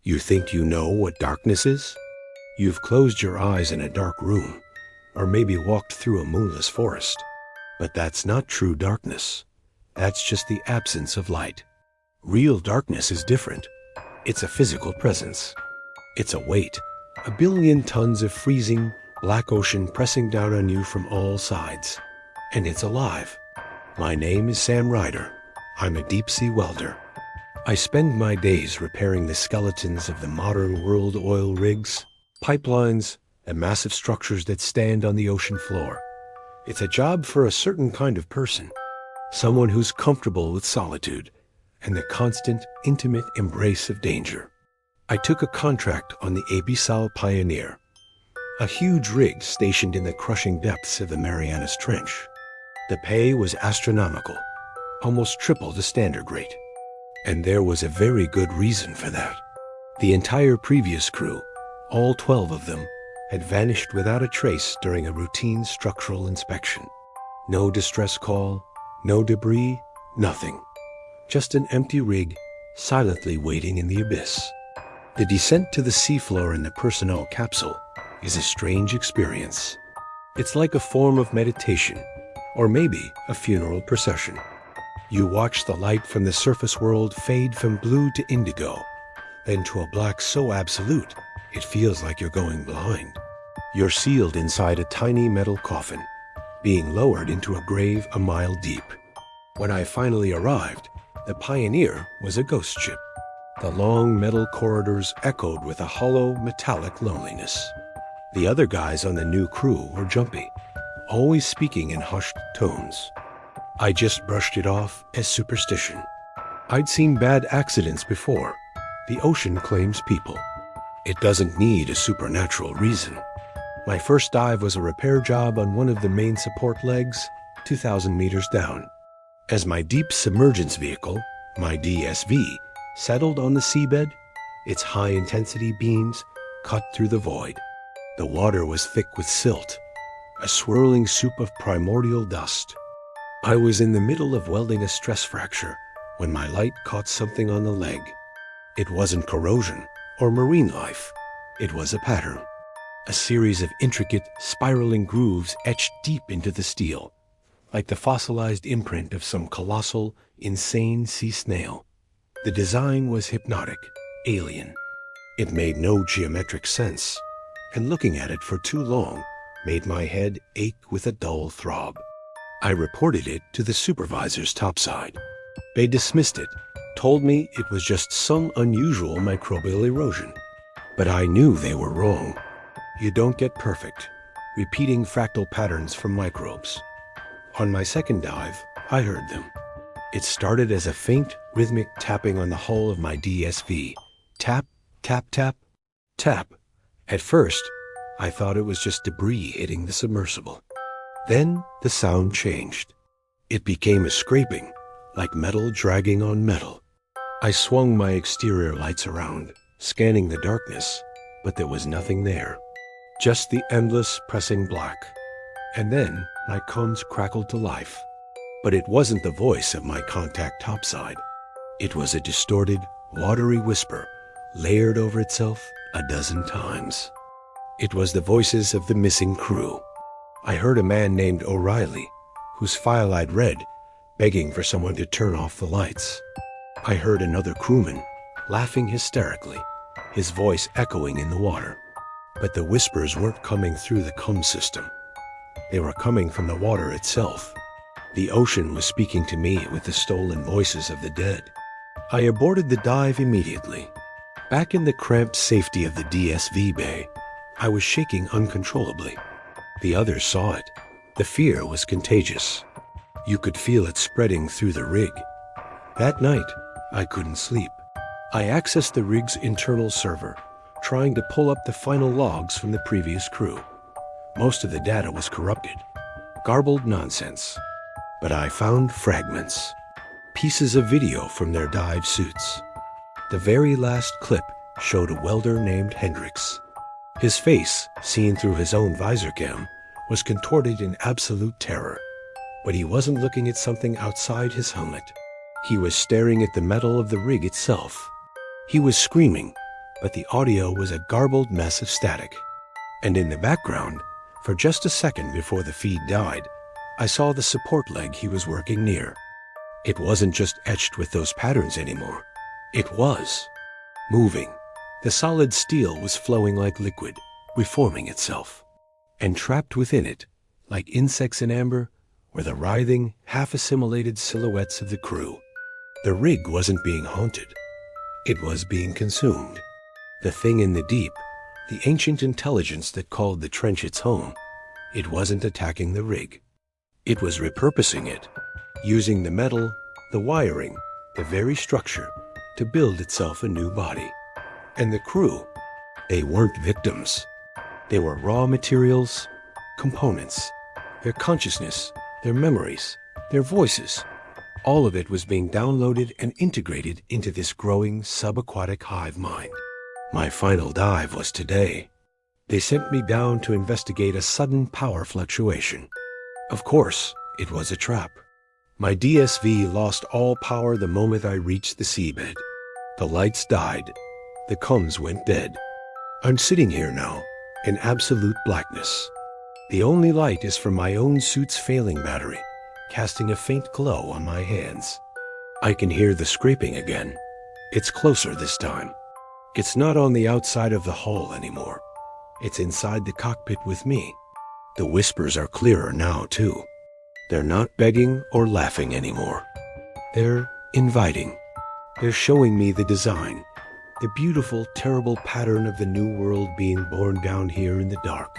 You think you know what darkness is? You've closed your eyes in a dark room, or maybe walked through a moonless forest. But that's not true darkness. That's just the absence of light. Real darkness is different. It's a physical presence. It's a weight, a billion tons of freezing, black ocean pressing down on you from all sides. And it's alive. My name is Sam Ryder. I'm a deep-sea welder. I spend my days repairing the skeletons of the modern world oil rigs, pipelines, and massive structures that stand on the ocean floor. It's a job for a certain kind of person, someone who's comfortable with solitude and the constant, intimate embrace of danger. I took a contract on the Abyssal Pioneer, a huge rig stationed in the crushing depths of the Marianas Trench. The pay was astronomical, almost triple the standard rate. And there was a very good reason for that. The entire previous crew, all 12 of them, had vanished without a trace during a routine structural inspection. No distress call, no debris, nothing. Just an empty rig, silently waiting in the abyss. The descent to the seafloor in the personnel capsule is a strange experience. It's like a form of meditation, or maybe a funeral procession. You watch the light from the surface world fade from blue to indigo, then to a black so absolute it feels like you're going blind. You're sealed inside a tiny metal coffin, being lowered into a grave a mile deep. When I finally arrived, the Pioneer was a ghost ship. The long metal corridors echoed with a hollow, metallic loneliness. The other guys on the new crew were jumpy, always speaking in hushed tones. I just brushed it off as superstition. I'd seen bad accidents before. The ocean claims people. It doesn't need a supernatural reason. My first dive was a repair job on one of the main support legs, 2,000 meters down. As my deep submergence vehicle, my DSV, settled on the seabed, its high-intensity beams cut through the void. The water was thick with silt, a swirling soup of primordial dust. I was in the middle of welding a stress fracture when my light caught something on the leg. It wasn't corrosion or marine life. It was a pattern, a series of intricate, spiraling grooves etched deep into the steel, like the fossilized imprint of some colossal, insane sea snail. The design was hypnotic, alien. It made no geometric sense, and looking at it for too long made my head ache with a dull throb. I reported it to the supervisors topside. They dismissed it, told me it was just some unusual microbial erosion. But I knew they were wrong. You don't get perfect, repeating fractal patterns from microbes. On my second dive, I heard them. It started as a faint, rhythmic tapping on the hull of my DSV. Tap, tap, tap, tap. At first, I thought it was just debris hitting the submersible. Then the sound changed. It became a scraping, like metal dragging on metal. I swung my exterior lights around, scanning the darkness, but there was nothing there. Just the endless pressing black. And then my cones crackled to life. But it wasn't the voice of my contact topside. It was a distorted, watery whisper, layered over itself a dozen times. It was the voices of the missing crew. I heard a man named O'Reilly, whose file I'd read, begging for someone to turn off the lights. I heard another crewman, laughing hysterically, his voice echoing in the water. But the whispers weren't coming through the cum system. They were coming from the water itself. The ocean was speaking to me with the stolen voices of the dead. I aborted the dive immediately. Back in the cramped safety of the DSV bay, I was shaking uncontrollably. The others saw it. The fear was contagious. You could feel it spreading through the rig. That night, I couldn't sleep. I accessed the rig's internal server, trying to pull up the final logs from the previous crew. Most of the data was corrupted, garbled nonsense. But I found fragments, pieces of video from their dive suits. The very last clip showed a welder named Hendricks. His face, seen through his own visor cam, was contorted in absolute terror. But he wasn't looking at something outside his helmet. He was staring at the metal of the rig itself. He was screaming, but the audio was a garbled mess of static. And in the background, for just a second before the feed died, I saw the support leg he was working near. It wasn't just etched with those patterns anymore. It was moving. The solid steel was flowing like liquid, reforming itself. And trapped within it, like insects in amber, were the writhing, half-assimilated silhouettes of the crew. The rig wasn't being haunted. It was being consumed. The thing in the deep, the ancient intelligence that called the trench its home, it wasn't attacking the rig. It was repurposing it, using the metal, the wiring, the very structure, to build itself a new body. And the crew, they weren't victims. They were raw materials, components. Their consciousness, their memories, their voices, all of it was being downloaded and integrated into this growing subaquatic hive mind. My final dive was today. They sent me down to investigate a sudden power fluctuation. Of course, it was a trap. My DSV lost all power the moment I reached the seabed. The lights died. The comms went dead. I'm sitting here now, in absolute blackness. The only light is from my own suit's failing battery, casting a faint glow on my hands. I can hear the scraping again. It's closer this time. It's not on the outside of the hull anymore. It's inside the cockpit with me. The whispers are clearer now, too. They're not begging or laughing anymore. They're inviting. They're showing me the design, the beautiful, terrible pattern of the new world being born down here in the dark.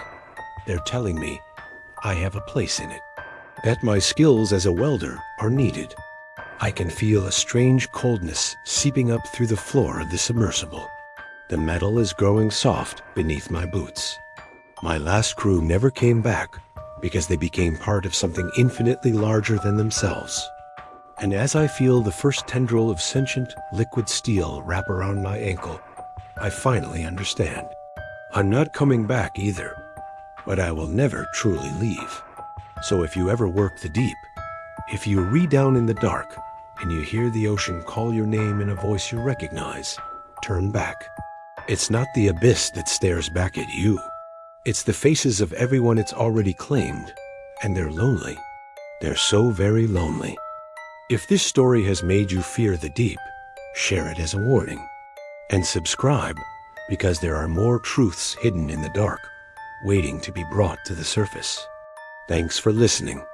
They're telling me I have a place in it, that my skills as a welder are needed. I can feel a strange coldness seeping up through the floor of the submersible. The metal is growing soft beneath my boots. My last crew never came back because they became part of something infinitely larger than themselves. And as I feel the first tendril of sentient liquid steel wrap around my ankle, I finally understand. I'm not coming back either, but I will never truly leave. So if you ever work the deep, if you read down in the dark and you hear the ocean call your name in a voice you recognize, turn back. It's not the abyss that stares back at you. It's the faces of everyone it's already claimed, and they're lonely. They're so very lonely. If this story has made you fear the deep, share it as a warning. And subscribe, because there are more truths hidden in the dark, waiting to be brought to the surface. Thanks for listening.